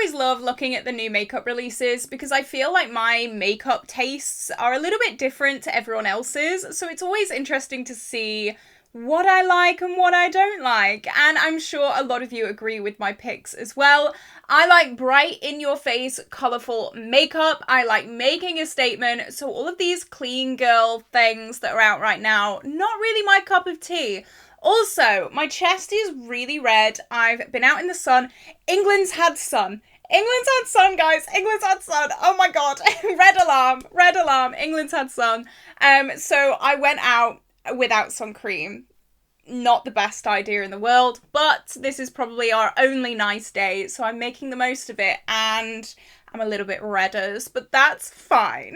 always love looking at the new makeup releases because I feel like my makeup tastes are a little bit different to everyone else's. So it's always interesting to see what I like and what I don't like. And I'm sure a lot of you agree with my picks as well. I like bright, in-your-face, colourful makeup. I like making a statement. So all of these clean girl things that are out right now, not really my cup of tea. Also, my chest is really red. I've been out in the sun. England's had sun. England's had sun, guys. England's had sun. Oh my god. Red alarm. Red alarm. England's had sun. So I went out without sun cream. Not the best idea in the world, but this is probably our only nice day, so I'm making the most of it, and I'm a little bit redders, but that's fine.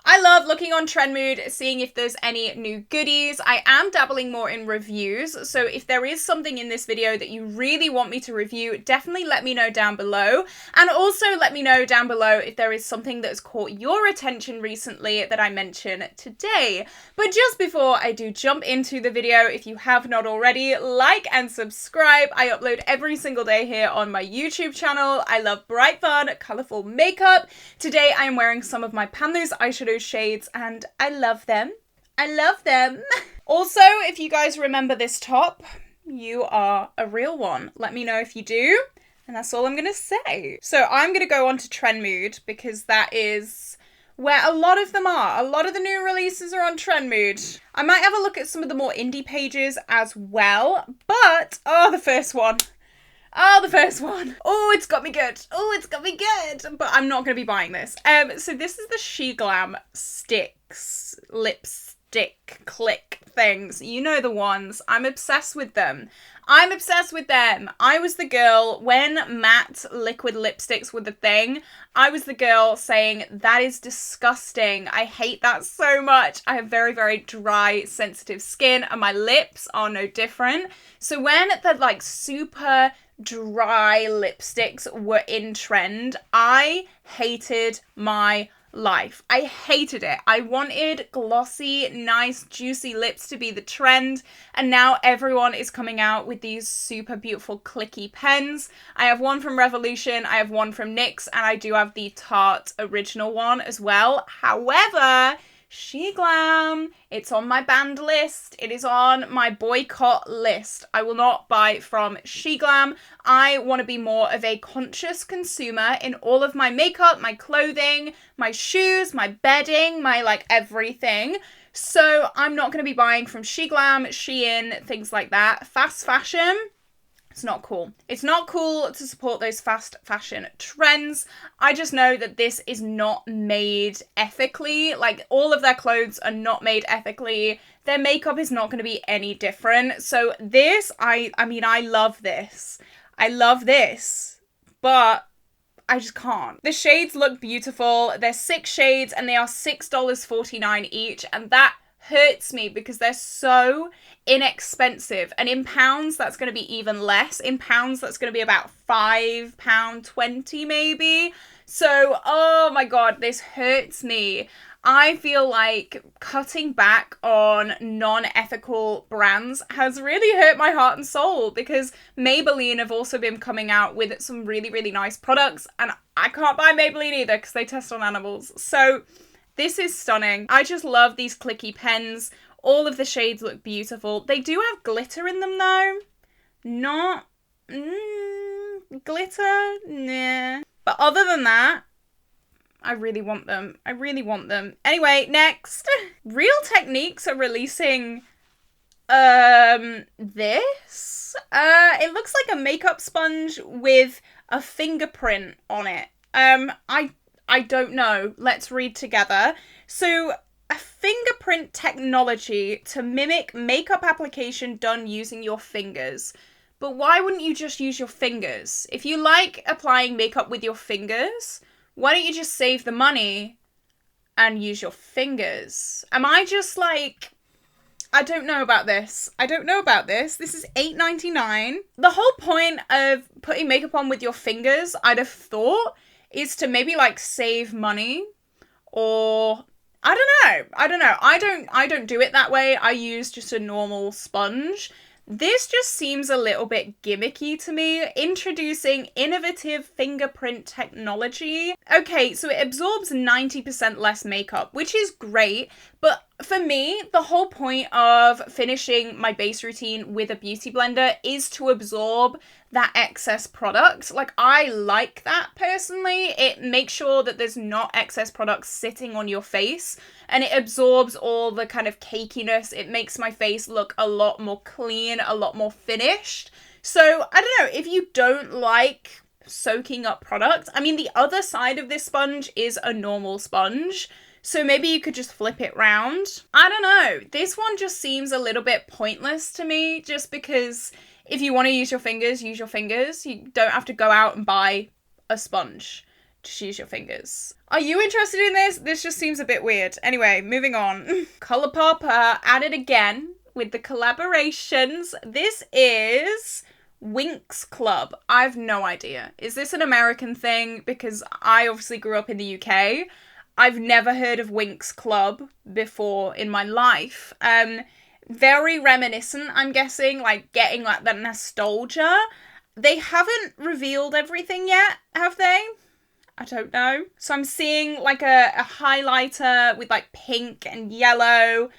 I love looking on Trendmood, seeing if there's any new goodies. I am dabbling more in reviews, so if there is something in this video that you really want me to review, definitely let me know down below. And also let me know down below if there is something that's caught your attention recently that I mention today. But just before I do jump into the video, if you have not already, like and subscribe. I upload every single day here on my YouTube channel. I love bright, fun, colourful makeup. Today I am wearing some of my Panloose eyeshadow shades and I love them. I love them. Also, if you guys remember this top, you are a real one. Let me know if you do. And that's all I'm going to say. So I'm going to go on to Trendmood because that is where a lot of them are. A lot of the new releases are on Trendmood. I might have a look at some of the more indie pages as well. But, oh, the first one. Oh, the first one. Oh, it's got me good. Oh, it's got me good. But I'm not going to be buying this. So this is the SheGlam sticks, lipstick click things. You know the ones. I'm obsessed with them. I'm obsessed with them. I was the girl when matte liquid lipsticks were the thing. I was the girl saying, that is disgusting. I hate that so much. I have very, very dry, sensitive skin and my lips are no different. So when the like super dry lipsticks were in trend, I hated my life. I hated it. I wanted glossy, nice, juicy lips to be the trend, and now everyone is coming out with these super beautiful clicky pens. I have one from Revolution, I have one from NYX, and I do have the Tarte original one as well. However, SheGlam, it's on my banned list. It is on my boycott list. I will not buy from SheGlam. I want to be more of a conscious consumer in all of my makeup, my clothing, my shoes, my bedding, my like everything. So I'm not going to be buying from SheGlam, Shein, things like that. Fast fashion. It's not cool. It's not cool to support those fast fashion trends. I just know that this is not made ethically. Like, all of their clothes are not made ethically. Their makeup is not going to be any different. So this, I mean, I love this. I love this. But I just can't. The shades look beautiful. There's 6 shades and they are $6.49 each. And that hurts me because they're so inexpensive, and in pounds that's going to be even less. In pounds that's going to be about £5.20 maybe. So oh my god, this hurts me. I feel like cutting back on non-ethical brands has really hurt my heart and soul, because Maybelline have also been coming out with some really, really nice products, and I can't buy Maybelline either because they test on animals. So this is stunning. I just love these clicky pens. All of the shades look beautiful. They do have glitter in them though. Not glitter, nah. But other than that, I really want them. I really want them. Anyway, next. Real Techniques are releasing this. It looks like a makeup sponge with a fingerprint on it. I don't know. Let's read together. So, a fingerprint technology to mimic makeup application done using your fingers. But why wouldn't you just use your fingers? If you like applying makeup with your fingers, why don't you just save the money and use your fingers? Am I just like, I don't know about this. I don't know about this. This is $8.99. The whole point of putting makeup on with your fingers, I'd have thought, is to maybe like save money, or I don't know. I don't do it that way. I use just a normal sponge. This just seems a little bit gimmicky to me. Introducing innovative fingerprint technology. Okay, so it absorbs 90% less makeup, which is great. But for me, the whole point of finishing my base routine with a beauty blender is to absorb that excess product. Like, I like that personally. It makes sure that there's not excess product sitting on your face, and it absorbs all the kind of cakiness. It makes my face look a lot more clean, a lot more finished. So, I don't know, if you don't like soaking up product, I mean, the other side of this sponge is a normal sponge. So maybe you could just flip it round. I don't know. This one just seems a little bit pointless to me, just because if you want to use your fingers, use your fingers. You don't have to go out and buy a sponge. Just use your fingers. Are you interested in this? This just seems a bit weird. Anyway, moving on. Colourpop at it again with the collaborations. This is Winx Club. I have no idea. Is this an American thing? Because I obviously grew up in the UK. I've never heard of Winx Club before in my life. Very reminiscent, I'm guessing, like getting like that nostalgia. They haven't revealed everything yet, have they? I don't know. So I'm seeing like a highlighter with like pink and yellow.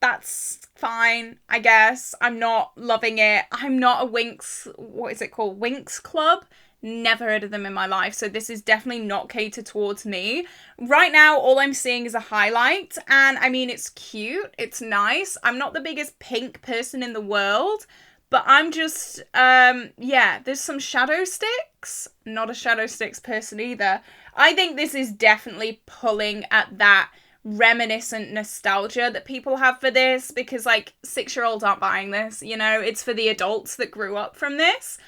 That's fine, I guess. I'm not loving it. I'm not a Winx, what is it called? Winx Club? Never heard of them in my life, so this is definitely not catered towards me. Right now, all I'm seeing is a highlight, and I mean, it's cute, it's nice. I'm not the biggest pink person in the world, but I'm just, yeah, there's some shadow sticks. Not a shadow sticks person either. I think this is definitely pulling at that reminiscent nostalgia that people have for this, because like 6-year-olds aren't buying this, you know, it's for the adults that grew up from this.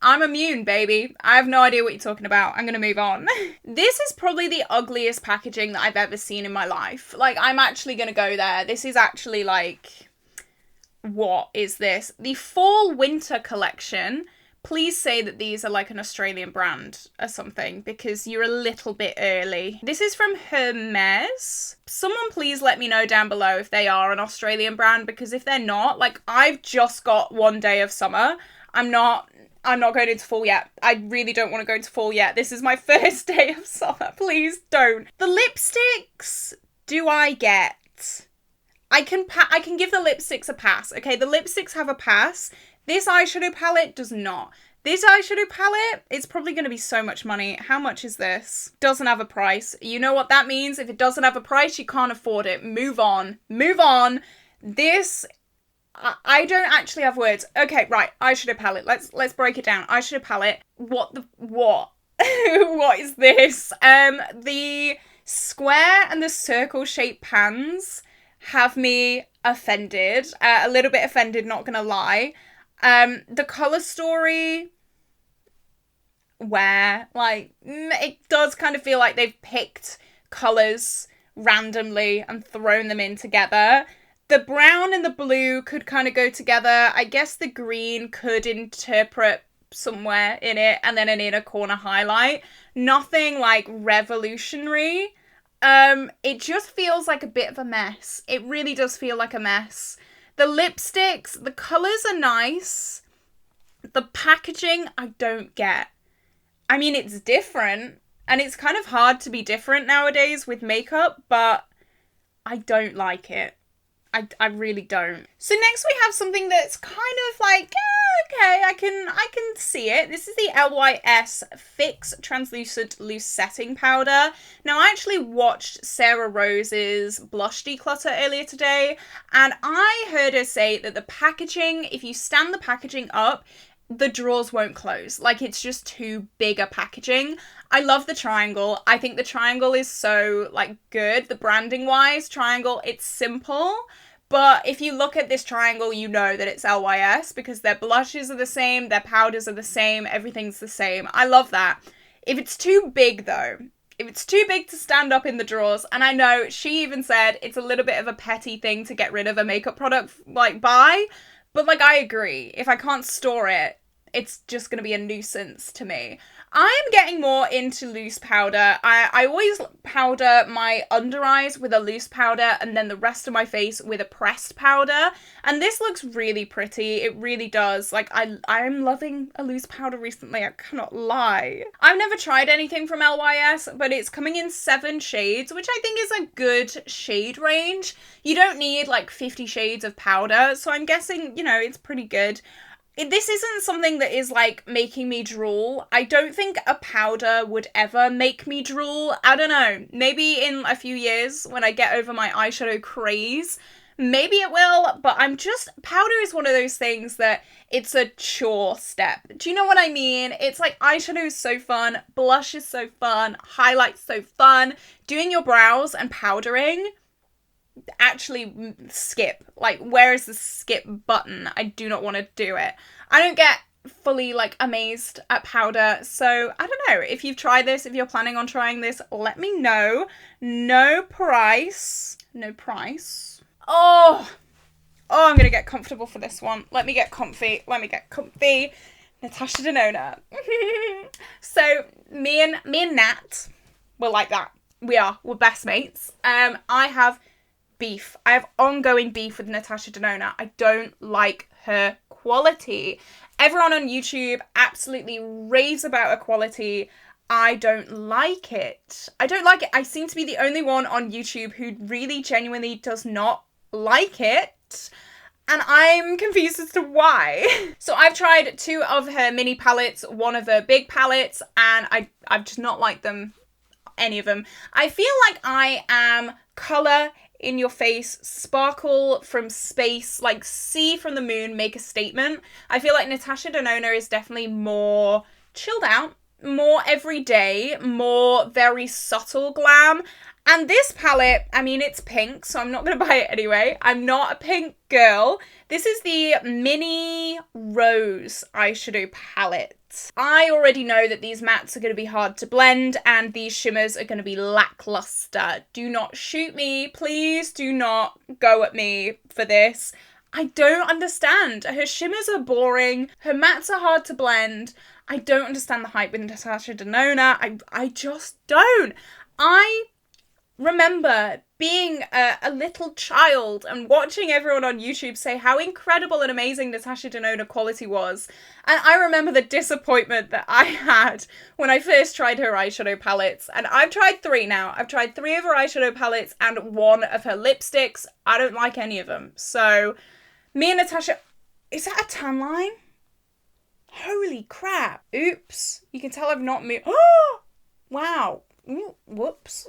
I'm immune, baby. I have no idea what you're talking about. I'm gonna move on. This is probably the ugliest packaging that I've ever seen in my life. Like, I'm actually gonna go there. This is actually like, what is this? The Fall Winter collection. Please say that these are like an Australian brand or something, because you're a little bit early. This is from Hermes. Someone please let me know down below if they are an Australian brand, because if they're not, like, I've just got one day of summer. I'm not going into fall yet. I really don't want to go into fall yet. This is my first day of summer. Please don't. The lipsticks, do I get? I can give the lipsticks a pass. Okay, the lipsticks have a pass. This eyeshadow palette does not. This eyeshadow palette is probably going to be so much money. How much is this? Doesn't have a price. You know what that means? If it doesn't have a price, you can't afford it. Move on. Move on. This, I don't actually have words. Okay, right. Eyeshadow palette. Let's break it down. Eyeshadow palette. What? What is this? The square and the circle shaped pans have me offended. A little bit offended, not gonna lie. The colour story, where, like, it does kind of feel like they've picked colours randomly and thrown them in together. The brown and the blue could kind of go together. I guess the green could interpret somewhere in it, and then an inner corner highlight. Nothing, like, revolutionary. It just feels like a bit of a mess. It really does feel like a mess. The lipsticks, the colours are nice. The packaging, I don't get. I mean, it's different, and it's kind of hard to be different nowadays with makeup, but I don't like it. I really don't. So next we have something that's kind of like, okay, I can see it. This is the LYS Fix Translucent Loose Setting Powder. Now, I actually watched Sarah Rose's blush declutter earlier today, and I heard her say that the packaging, if you stand the packaging up, the drawers won't close. Like, it's just too big a packaging. I love the triangle. I think the triangle is so, like, good. The branding wise, triangle, it's simple. But if you look at this triangle, you know that it's LYS, because their blushes are the same, their powders are the same, everything's the same. I love that. If it's too big, though, if it's too big to stand up in the drawers, and I know she even said it's a little bit of a petty thing to get rid of a makeup product, like, buy, but, like, I agree. If I can't store it, it's just going to be a nuisance to me. I am getting more into loose powder. I always powder my under eyes with a loose powder and then the rest of my face with a pressed powder. And this looks really pretty. It really does. Like, I'm loving a loose powder recently. I cannot lie. I've never tried anything from LYS, but it's coming in 7 shades, which I think is a good shade range. You don't need like 50 shades of powder, so I'm guessing, you know, it's pretty good. This isn't something that is, like, making me drool. I don't think a powder would ever make me drool. I don't know. Maybe in a few years when I get over my eyeshadow craze, maybe it will. But powder is one of those things that it's a chore step. Do you know what I mean? It's like eyeshadow is so fun. Blush is so fun. Highlight's so fun. Doing your brows and powdering, actually skip. Like, where is the skip button? I do not want to do it. I don't get fully, like, amazed at powder, so I don't know. If you've tried this, if you're planning on trying this, let me know. No price. Oh, I'm gonna get comfortable for this one. Let me get comfy. Natasha Denona. So me and Nat, we're like that. We're best mates. I have ongoing beef with Natasha Denona. I don't like her quality. Everyone on YouTube absolutely raves about her quality. I don't like it. I seem to be the only one on YouTube who really genuinely does not like it. And I'm confused as to why. So I've tried 2 of her mini palettes, 1 of her big palettes, and I've just not liked them, any of them. I feel like I am colour in your face, sparkle from space, like see from the moon, make a statement. I feel like Natasha Denona is definitely more chilled out, more everyday, more very subtle glam. And this palette, I mean, it's pink, so I'm not going to buy it anyway. I'm not a pink girl. This is the Mini Rose eyeshadow palette. I already know that these mattes are going to be hard to blend and these shimmers are going to be lackluster. Do not shoot me. Please do not go at me for this. I don't understand. Her shimmers are boring. Her mattes are hard to blend. I don't understand the hype with Natasha Denona. I just don't. I remember being a little child and watching everyone on YouTube say how incredible and amazing Natasha Denona quality was. And I remember the disappointment that I had when I first tried her eyeshadow palettes. And I've tried 3 now. I've tried 3 of her eyeshadow palettes and 1 of her lipsticks. I don't like any of them. So me and Natasha... Is that a tan line? Holy crap. Oops. You can tell I've not moved... Oh! Wow. Ooh, whoops.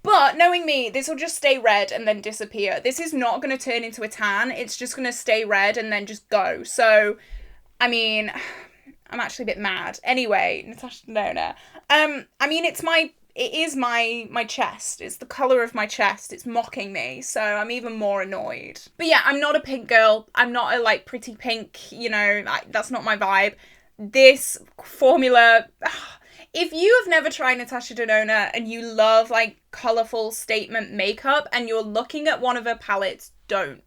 But knowing me, this will just stay red and then disappear. This is not going to turn into a tan. It's just going to stay red and then just go. So, I mean, I'm actually a bit mad. Anyway, Natasha Denona. I mean, it is my chest. It's the colour of my chest. It's mocking me. So I'm even more annoyed. But yeah, I'm not a pink girl. I'm not a, like, pretty pink, you know, that's not my vibe. This formula... If you have never tried Natasha Denona and you love, like, colourful statement makeup and you're looking at one of her palettes, don't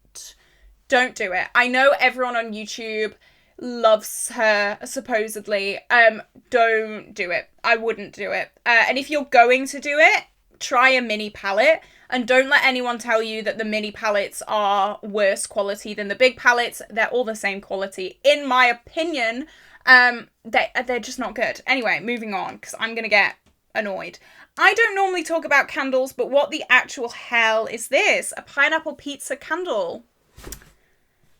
do it. I know everyone on YouTube loves her, supposedly. Don't do it. I wouldn't do it. And if you're going to do it, try a mini palette. And don't let anyone tell you that the mini palettes are worse quality than the big palettes. They're all the same quality. In my opinion... they're just not good. Anyway, moving on, because I'm going to get annoyed. I don't normally talk about candles, but what the actual hell is this? A pineapple pizza candle.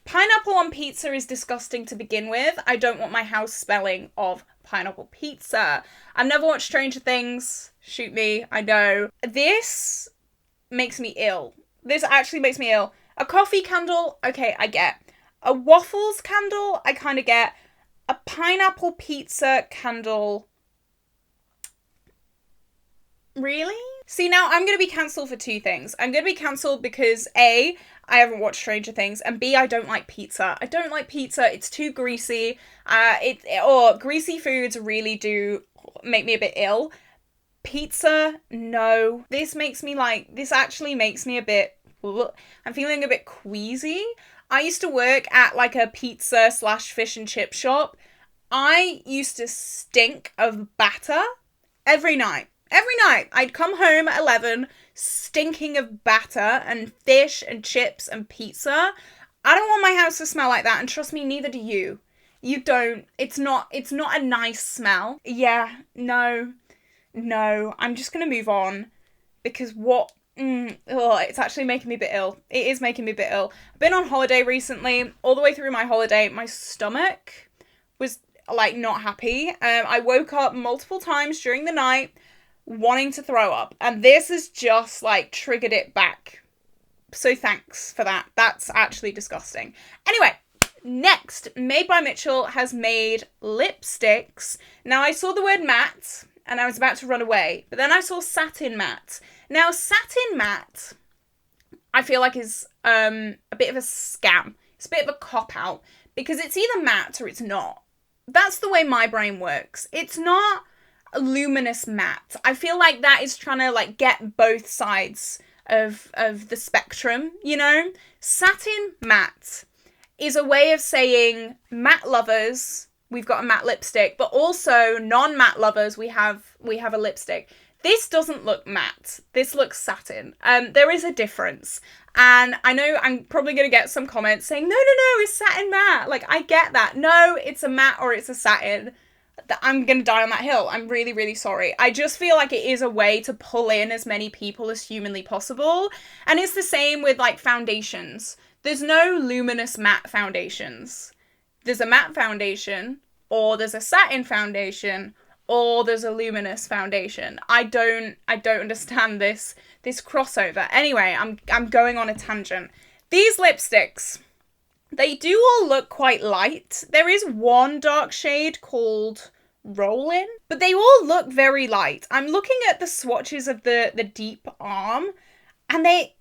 Pineapple on pizza is disgusting to begin with. I don't want my house smelling of pineapple pizza. I've never watched Stranger Things. Shoot me, I know. This makes me ill. This actually makes me ill. A coffee candle, okay, I get. A waffles candle, I kind of get. A pineapple pizza candle. Really? See, now I'm going to be cancelled for 2 things. I'm going to be cancelled because A, I haven't watched Stranger Things, and B, I don't like pizza. I don't like pizza. It's too greasy. Greasy foods really do make me a bit ill. Pizza, no. This actually makes me a bit... I'm feeling a bit queasy. I used to work at, like, a pizza / fish and chip shop. I used to stink of batter every night. Every night. I'd come home at 11 stinking of batter and fish and chips and pizza. I don't want my house to smell like that, and trust me, neither do you. You don't. It's not a nice smell. Yeah, no. I'm just gonna move on because it's actually making me a bit ill. It is making me a bit ill. I've been on holiday recently. All the way through my holiday, my stomach was like not happy. I woke up multiple times during the night wanting to throw up, and this has just like triggered it back. So thanks for that. That's actually disgusting. Anyway, next, Made by Mitchell has made lipsticks. Now, I saw the word matte and I was about to run away, but then I saw satin matte. Now, satin matte, I feel like is a bit of a scam. It's a bit of a cop-out because it's either matte or it's not. That's the way my brain works. It's not a luminous matte. I feel like that is trying to like get both sides of the spectrum, you know? Satin matte is a way of saying matte lovers, we've got a matte lipstick, but also non-matte lovers, we have a lipstick. This doesn't look matte. This looks satin. There is a difference. And I know I'm probably going to get some comments saying, no, it's satin matte. Like, I get that. No, it's a matte or it's a satin. I'm going to die on that hill. I'm really, really sorry. I just feel like it is a way to pull in as many people as humanly possible. And it's the same with, like, foundations. There's no luminous matte foundations. There's a matte foundation, or there's a satin foundation, or there's a luminous foundation. I don't understand this crossover. Anyway, I'm going on a tangent. These lipsticks, they do all look quite light. There is one dark shade called Rollin', but they all look very light. I'm looking at the swatches of the deep arm, and they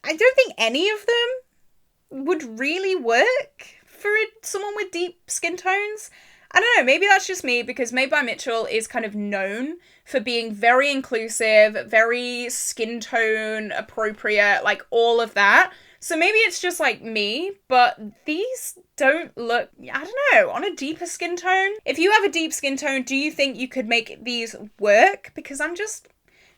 I don't think any of them would really work for someone with deep skin tones. I don't know, maybe that's just me because Made by Mitchell is kind of known for being very inclusive, very skin tone appropriate, like all of that. So maybe it's just like me, but these don't look, I don't know, on a deeper skin tone. If you have a deep skin tone, do you think you could make these work? Because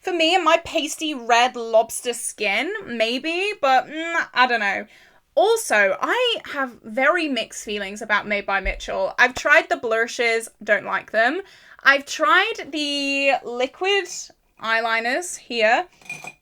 for me and my pasty red lobster skin, maybe, but I don't know. Also, I have very mixed feelings about Made by Mitchell. I've tried the blushes, don't like them. I've tried the liquid eyeliners here.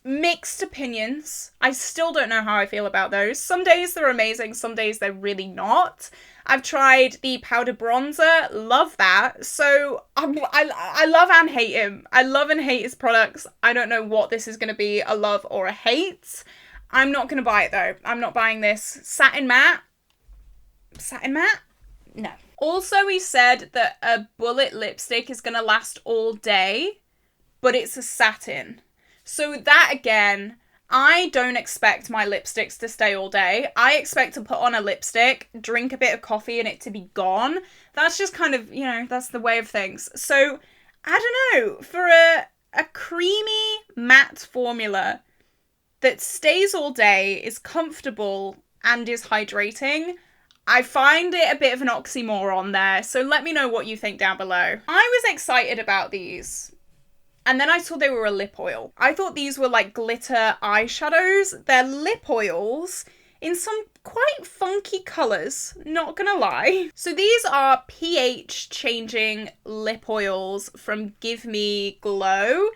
Mixed opinions. I still don't know how I feel about those. Some days they're amazing, some days they're really not. I've tried the powder bronzer, love that. So I love and hate him. I love and hate his products. I don't know what this is going to be, a love or a hate. I'm not going to buy it though. I'm not buying this. Satin matte? Satin matte? No. Also, he said that a bullet lipstick is going to last all day, but it's a satin. So that again, I don't expect my lipsticks to stay all day. I expect to put on a lipstick, drink a bit of coffee and it to be gone. That's just kind of, that's the way of things. So, I don't know, for a creamy matte formula that stays all day, is comfortable, and is hydrating, I find it a bit of an oxymoron there. So let me know what you think down below. I was excited about these. And then I saw they were a lip oil. I thought these were like glitter eyeshadows. They're lip oils in some quite funky colours, not gonna lie. So these are pH changing lip oils from Give Me Glow.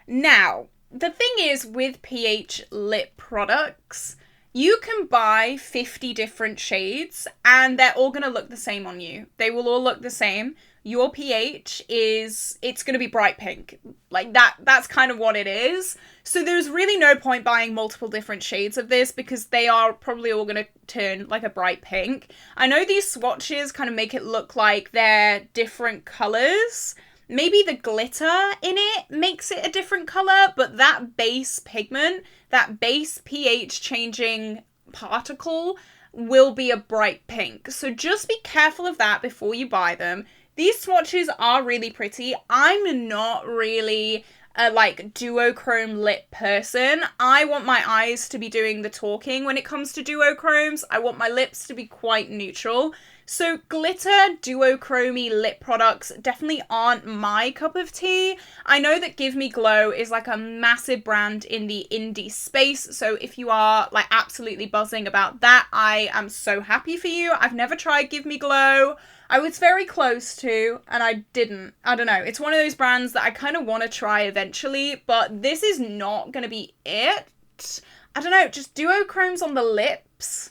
Now, the thing is with pH lip products, you can buy 50 different shades and they're all gonna look the same on you. They will all look the same. Your pH it's going to be bright pink. Like that's kind of what it is. So there's really no point buying multiple different shades of this because they are probably all going to turn like a bright pink. I know these swatches kind of make it look like they're different colours. Maybe the glitter in it makes it a different colour, but that base pigment, that base pH changing particle will be a bright pink. So just be careful of that before you buy them. These swatches are really pretty. I'm not really a duochrome lip person. I want my eyes to be doing the talking when it comes to duochromes. I want my lips to be quite neutral. So glitter duochrome lip products definitely aren't my cup of tea. I know that Give Me Glow is like a massive brand in the indie space, so if you are like absolutely buzzing about that, I am so happy for you. I've never tried Give Me Glow. I was very close to, and I didn't. I don't know. It's one of those brands that I kind of want to try eventually, but this is not going to be it. I don't know, just duochromes on the lips.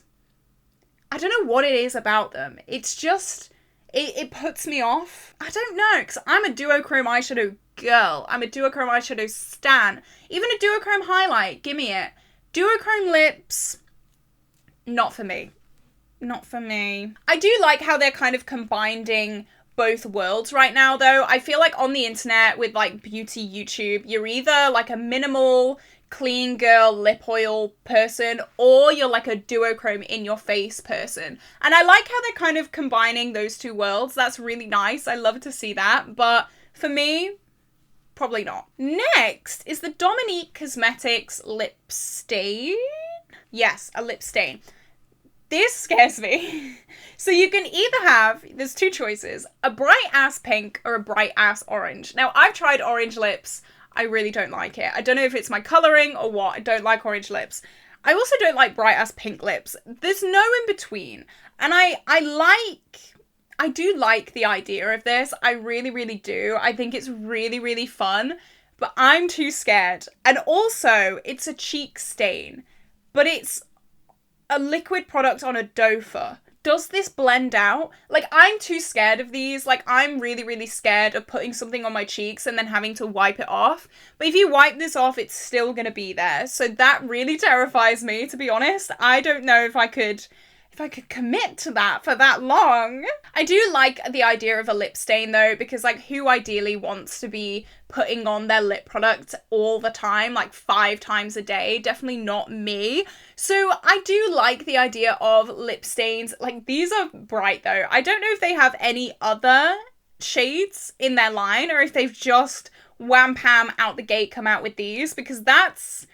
I don't know what it is about them. It's just, it puts me off. I don't know, because I'm a duochrome eyeshadow girl. I'm a duochrome eyeshadow stan. Even a duochrome highlight, give me it. Duochrome lips, not for me. Not for me. I do like how they're kind of combining both worlds right now, though. I feel like on the internet with like beauty YouTube, you're either like a minimal clean girl lip oil person or you're like a duochrome in your face person. And I like how they're kind of combining those two worlds. That's really nice. I love to see that. But for me, probably not. Next is the Dominique Cosmetics lip stain. Yes, a lip stain. This scares me. So you can either have, there's two choices, a bright ass pink or a bright ass orange. Now I've tried orange lips. I really don't like it. I don't know if it's my colouring or what. I don't like orange lips. I also don't like bright ass pink lips. There's no in between. And I do like the idea of this. I really, really do. I think it's really, really fun. But I'm too scared. And also, it's a cheek stain. But it's a liquid product on a dofer. Does this blend out? Like, I'm too scared of these. Like, I'm really, really scared of putting something on my cheeks and then having to wipe it off. But if you wipe this off, it's still gonna be there. So that really terrifies me, to be honest. I don't know if I could commit to that for that long. I do like the idea of a lip stain though, because like who ideally wants to be putting on their lip product all the time, like 5 times a day? Definitely not me. So I do like the idea of lip stains. Like these are bright though. I don't know if they have any other shades in their line or if they've just wham pam out the gate come out with these, because that's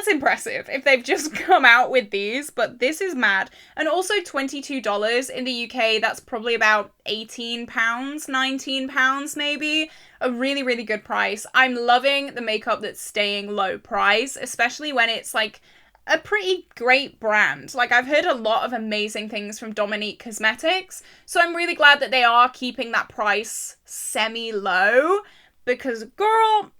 impressive if they've just come out with these, but this is mad. And also $22 in the UK, that's probably about £18, £19 maybe. A really, really good price. I'm loving the makeup that's staying low price, especially when it's like a pretty great brand. Like I've heard a lot of amazing things from Dominique Cosmetics, so I'm really glad that they are keeping that price semi-low, because girl,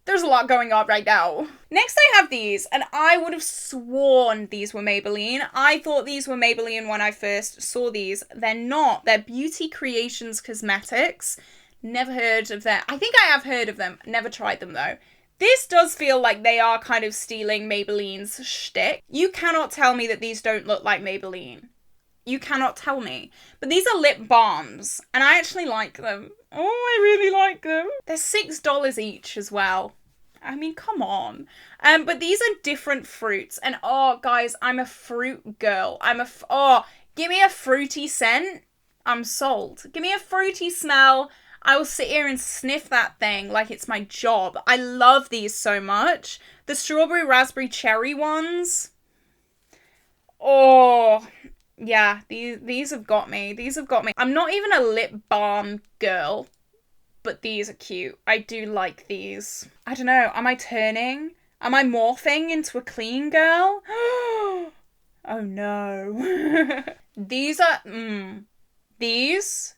there's a lot going on right now. Next I have these, and I would have sworn these were Maybelline. I thought these were Maybelline when I first saw these. They're not. They're Beauty Creations Cosmetics. Never heard of them. I think I have heard of them. Never tried them though. This does feel like they are kind of stealing Maybelline's shtick. You cannot tell me that these don't look like Maybelline. You cannot tell me. But these are lip balms, and I actually like them. Oh, I really like them. They're $6 each as well. I mean, come on. But these are different fruits. And oh, guys, I'm a fruit girl. Give me a fruity scent. I'm sold. Give me a fruity smell. I will sit here and sniff that thing like it's my job. I love these so much. The strawberry, raspberry, cherry ones. Oh, yeah, these have got me. These have got me. I'm not even a lip balm girl, but these are cute. I do like these. I don't know. Am I turning? Am I morphing into a clean girl? Oh no. These are, these.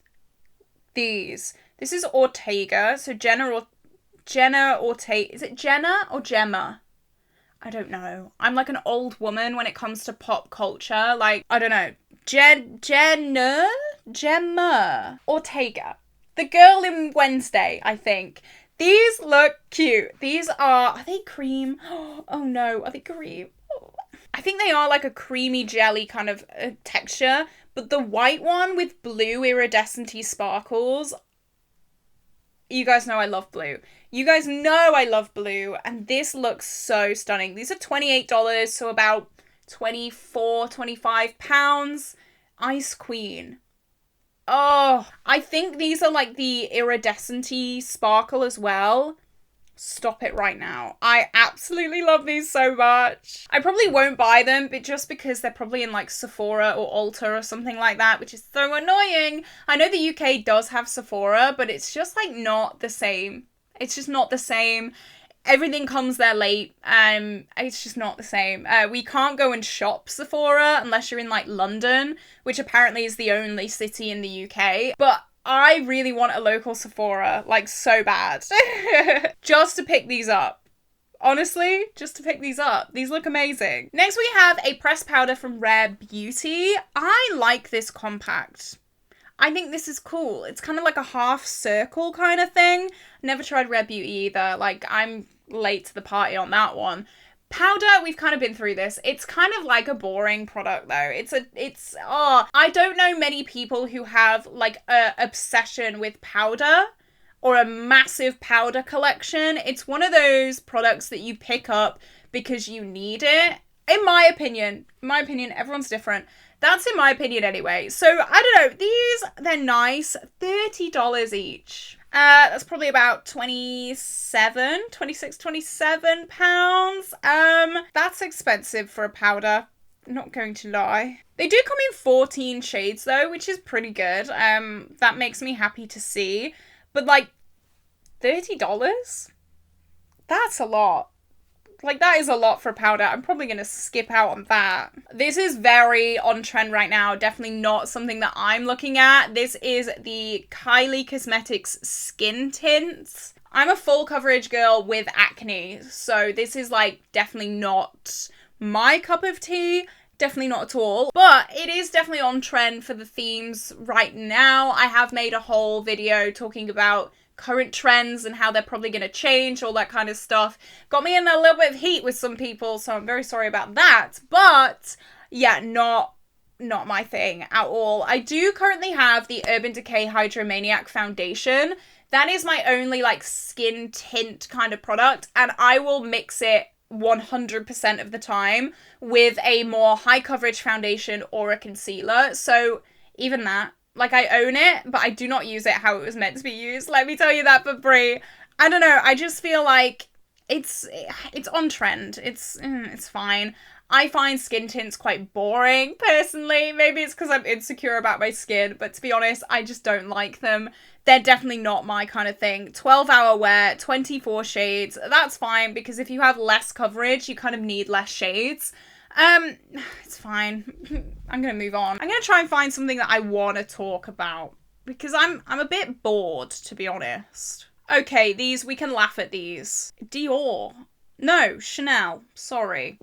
This is Ortega. So Jenna Ortega. Is it Jenna or Gemma? I don't know. I'm like an old woman when it comes to pop culture. Like, I don't know. Gemma Ortega. The girl in Wednesday, I think. These look cute. These are they cream? Oh no, are they cream? I think they are like a creamy jelly kind of texture, but the white one with blue iridescent-y sparkles. You guys know I love blue. You guys know I love blue, and this looks so stunning. These are $28, so about 24, 25 pounds. Ice Queen. Oh, I think these are like the iridescent-y sparkle as well. Stop it right now. I absolutely love these so much. I probably won't buy them, but just because they're probably in like Sephora or Ulta or something like that, which is so annoying. I know the UK does have Sephora, but it's just like not the same. It's just not the same. Everything comes there late. It's just not the same. We can't go and shop Sephora unless you're in like London, which apparently is the only city in the UK. But I really want a local Sephora, like so bad. Just to pick these up. Honestly, just to pick these up. These look amazing. Next we have a pressed powder from Rare Beauty. I like this compact. I think this is cool. It's kind of like a half circle kind of thing. Never tried Rare Beauty either. Like, I'm late to the party on that one. Powder, we've kind of been through this. It's kind of like a boring product though. I don't know many people who have like a obsession with powder or a massive powder collection. It's one of those products that you pick up because you need it. In my opinion, everyone's different. That's in my opinion anyway. So, I don't know. These, they're nice. $30 each. That's probably about 27 pounds. That's expensive for a powder. Not going to lie. They do come in 14 shades though, which is pretty good. That makes me happy to see. But like, $30? That's a lot. Like, that is a lot for powder. I'm probably going to skip out on that. This is very on trend right now. Definitely not something that I'm looking at. This is the Kylie Cosmetics Skin Tints. I'm a full coverage girl with acne, so this is, like, definitely not my cup of tea. Definitely not at all. But it is definitely on trend for the themes right now. I have made a whole video talking about current trends and how they're probably going to change, all that kind of stuff. Got me in a little bit of heat with some people, so I'm very sorry about that. But yeah, not my thing at all. I do currently have the Urban Decay Hydromaniac foundation. That is my only like skin tint kind of product, and I will mix it 100% of the time with a more high coverage foundation or a concealer. So even that, like, I own it, but I do not use it how it was meant to be used. Let me tell you that for free. I don't know. I just feel like it's on trend. It's fine. I find skin tints quite boring, personally. Maybe it's because I'm insecure about my skin, but to be honest, I just don't like them. They're definitely not my kind of thing. 12-hour wear, 24 shades. That's fine, because if you have less coverage, you kind of need less shades. It's fine. I'm gonna move on. I'm gonna try and find something that I want to talk about because I'm a bit bored, to be honest. Okay, we can laugh at these. Dior. No, Chanel. Sorry.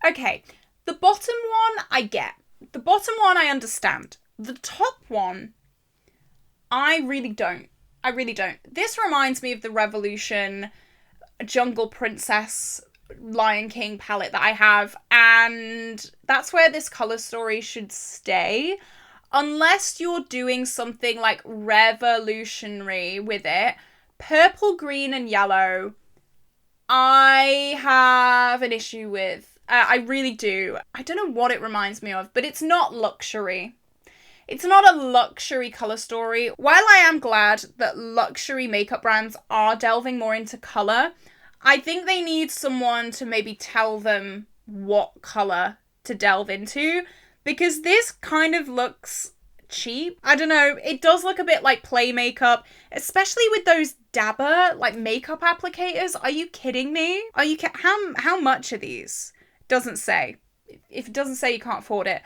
Okay, the bottom one I get. The bottom one I understand. The top one, I really don't. This reminds me of the Revolution Jungle Princess Lion King palette that I have, and that's where this colour story should stay. Unless you're doing something like revolutionary with it. Purple, green, and yellow, I have an issue with. I really do. I don't know what it reminds me of, but it's not luxury. It's not a luxury colour story. While I am glad that luxury makeup brands are delving more into colour, I think they need someone to maybe tell them what colour to delve into, because this kind of looks cheap. I don't know, it does look a bit like play makeup, especially with those dabber like makeup applicators. Are you kidding me? How much are these? Doesn't say. If it doesn't say, you can't afford it.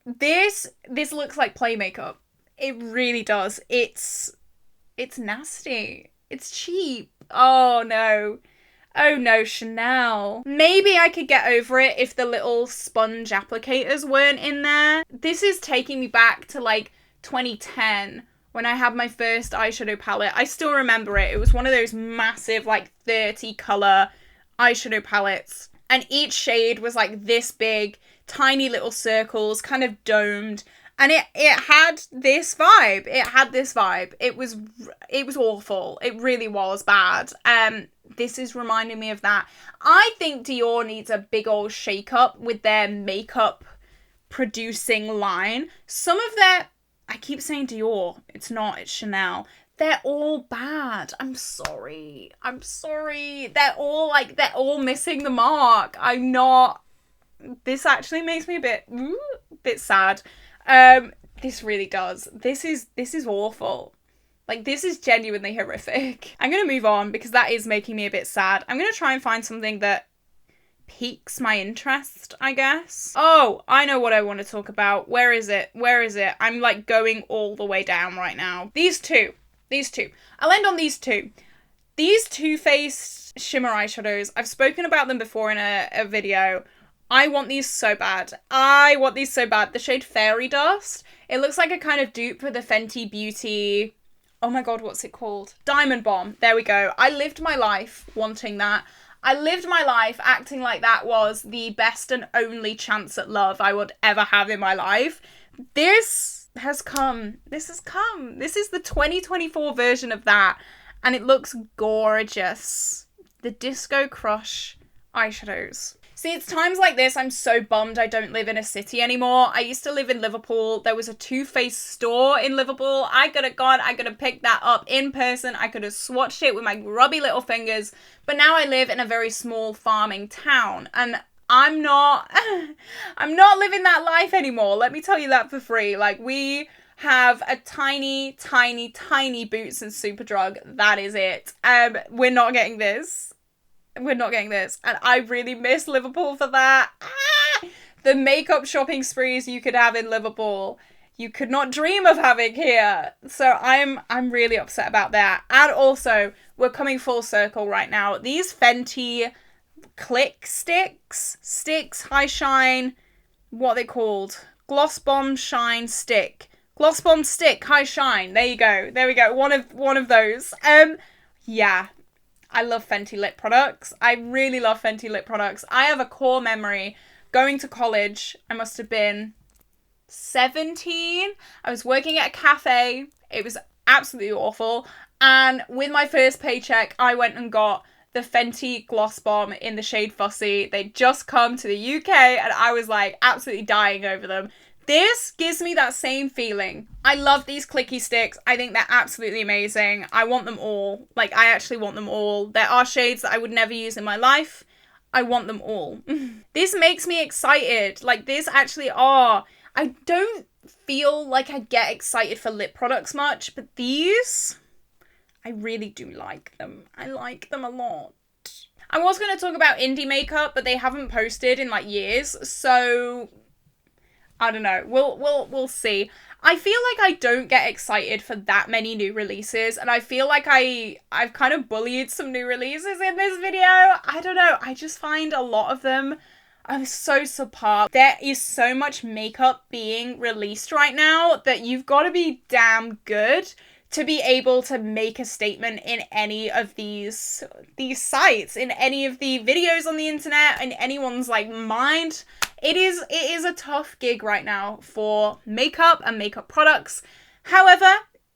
This looks like play makeup. It really does. It's nasty. It's cheap. Oh no. Oh no, Chanel. Maybe I could get over it if the little sponge applicators weren't in there. This is taking me back to like 2010 when I had my first eyeshadow palette. I still remember it. It was one of those massive like 30 colour eyeshadow palettes. And each shade was like this big, tiny little circles, kind of domed. And it had this vibe. It was awful. It really was bad. This is reminding me of that. I think Dior needs a big old shake up with their makeup producing line. Some of their, I keep saying Dior, it's not, it's Chanel. They're all bad. I'm sorry. They're all missing the mark. I'm not... This actually makes me a bit sad. This really does. This is awful. Like, this is genuinely horrific. I'm gonna move on because that is making me a bit sad. I'm gonna try and find something that piques my interest, I guess. Oh, I know what I want to talk about. Where is it? I'm like going all the way down right now. These two. I'll end on these two. These Too Faced shimmer eyeshadows. I've spoken about them before in a video. I want these so bad. The shade Fairy Dust. It looks like a kind of dupe for the Fenty Beauty. Oh my god, what's it called? Diamond Bomb. There we go. I lived my life wanting that. I lived my life acting like that was the best and only chance at love I would ever have in my life. This has come. This is the 2024 version of that. And it looks gorgeous. The Disco Crush eyeshadows. See, it's times like this I'm so bummed I don't live in a city anymore. I used to live in Liverpool. There was a Too Faced store in Liverpool. I could have picked that up in person. I could have swatched it with my grubby little fingers. But now I live in a very small farming town. And I'm not living that life anymore. Let me tell you that for free. Like, we have a tiny, tiny, tiny Boots and Superdrug. That is it. We're not getting this. And I really miss Liverpool for that. The makeup shopping sprees you could have in Liverpool, you could not dream of having here. So I'm really upset about that. And also, we're coming full circle right now. These Fenty Click Sticks, high shine, what are they called? Gloss Bomb Shine Stick. Gloss Bomb Stick, high shine. There you go. There we go. One of those. Yeah. I love Fenty lip products. I really love Fenty lip products. I have a core memory going to college. I must have been 17. I was working at a cafe. It was absolutely awful. And with my first paycheck, I went and got the Fenty Gloss Bomb in the shade Fussy. They'd just come to the UK and I was like absolutely dying over them. This gives me that same feeling. I love these clicky sticks. I think they're absolutely amazing. I want them all. Like, I actually want them all. There are shades that I would never use in my life. I want them all. This makes me excited. Like, this actually are. I don't feel like I get excited for lip products much, but these, I really do like them. I like them a lot. I was going to talk about indie makeup, but they haven't posted in like years, so I don't know. We'll see. I feel like I don't get excited for that many new releases, and I feel like I've kind of bullied some new releases in this video. I don't know. I just find a lot of them are so subpar. There is so much makeup being released right now that you've got to be damn good to be able to make a statement in any of these sites, in any of the videos on the internet, in anyone's like mind. It is a tough gig right now for makeup and makeup products. However,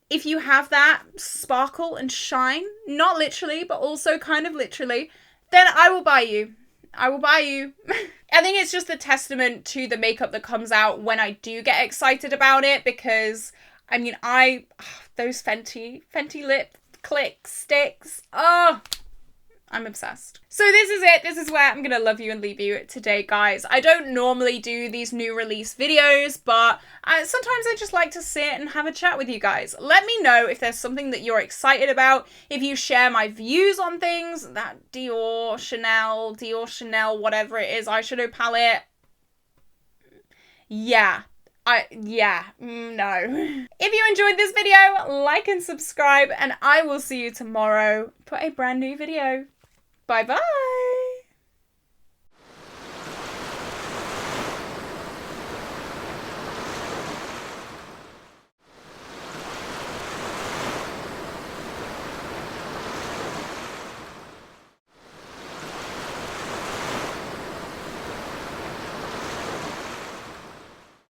if you have that sparkle and shine, not literally, but also kind of literally, then I will buy you. I will buy you. I think it's just a testament to the makeup that comes out when I do get excited about it, because I mean, those Fenty lip click sticks. Oh, I'm obsessed. So this is it. This is where I'm gonna love you and leave you today, guys. I don't normally do these new release videos, but sometimes I just like to sit and have a chat with you guys. Let me know if there's something that you're excited about. If you share my views on things, that Dior Chanel, whatever it is, eyeshadow palette. No. If you enjoyed this video, like and subscribe, and I will see you tomorrow for a brand new video. Bye bye.